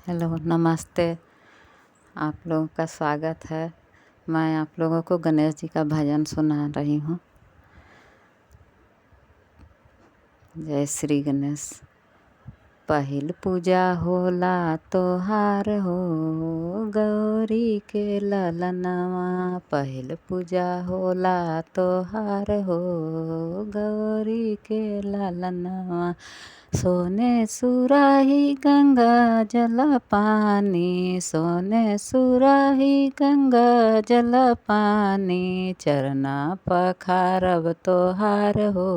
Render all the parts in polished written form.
Hello, नमस्ते। आप लोगों का स्वागत है। मैं आप लोगों को गणेश जी का भजन सुना रही हूँ। जय श्री गणेश। पहिल पूजा होला तोहार हो, गौरी के ललनवा। पहिल पूजा होला तोहार हो, गौरी के ललनवा। सोने सुराही गंगा जल पानी, सोने सुराही गंगा जल पानी। चरना पखारब तोहार हो,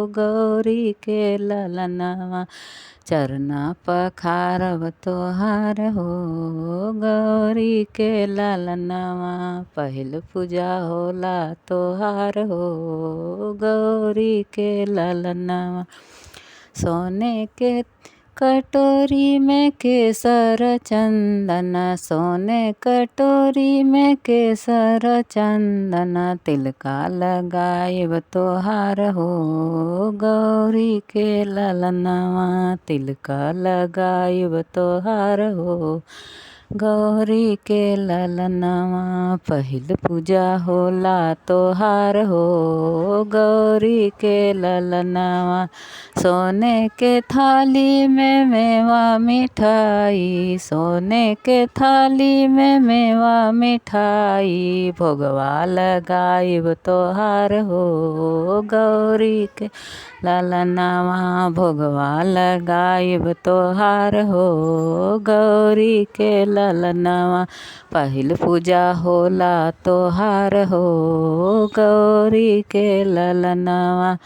गौरी के ललनवा। चरना पखारब तोहार हो, गौरी के ललनवा। पहिल पूजा होला तोहार हो, गौरी के ललनवा। सोने के कटोरी में केसर चंदन, सोने कटोरी में केसर चंदन। तिलका लगाएब तोहार हो, गौरी के ललनवा। तिलका लगाएब तोहार हो, गौरी के ललनवा। पहिल पूजा होला तोहार हो, गौरी के ललनवा। सोने के थाली में मेवा मिठाई, सोने के थाली में मेवा मिठाई। भोगवा लगाइब तोहार हो, गौरी के ललनवा। भोगवा लगाइब तोहार हो, गौरी के ललनवा। पहिल पूजा होला तोहार हो, गौरी के ललनवा।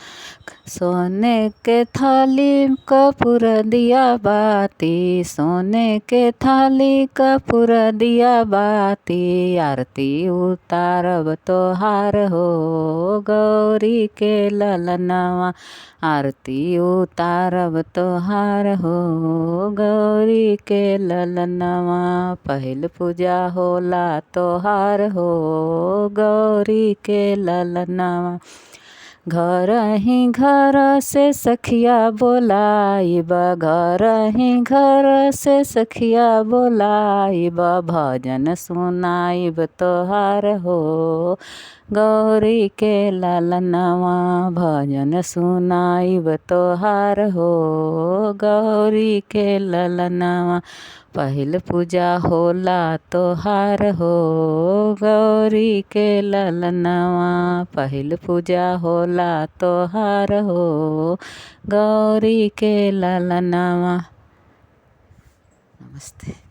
सोने के थाली कपूर दिया बाती, सोने के थाली कपूर दिया बाती। आरती उतारब तोहार हो, गौरी के ललनवा। आरती उतारब तोहार हो, गौरी के ललनवा। पहिल पूजा होला तोहार हो, गौरी के ललनवा। घर ही घर से सखिया बोलाइब, घर ही घर से सखिया बोलाइब। भजन सुनाइब तोहार हो, गौरी के ललनवा। भजन सुनाइब तोहार हो, गौरी के ललनवा। पहिल पूजा होला तोहार हो, गौरी के ललनवा। पहिल पूजा होला तोहार हो, गौरी के ललनवा। नमस्ते।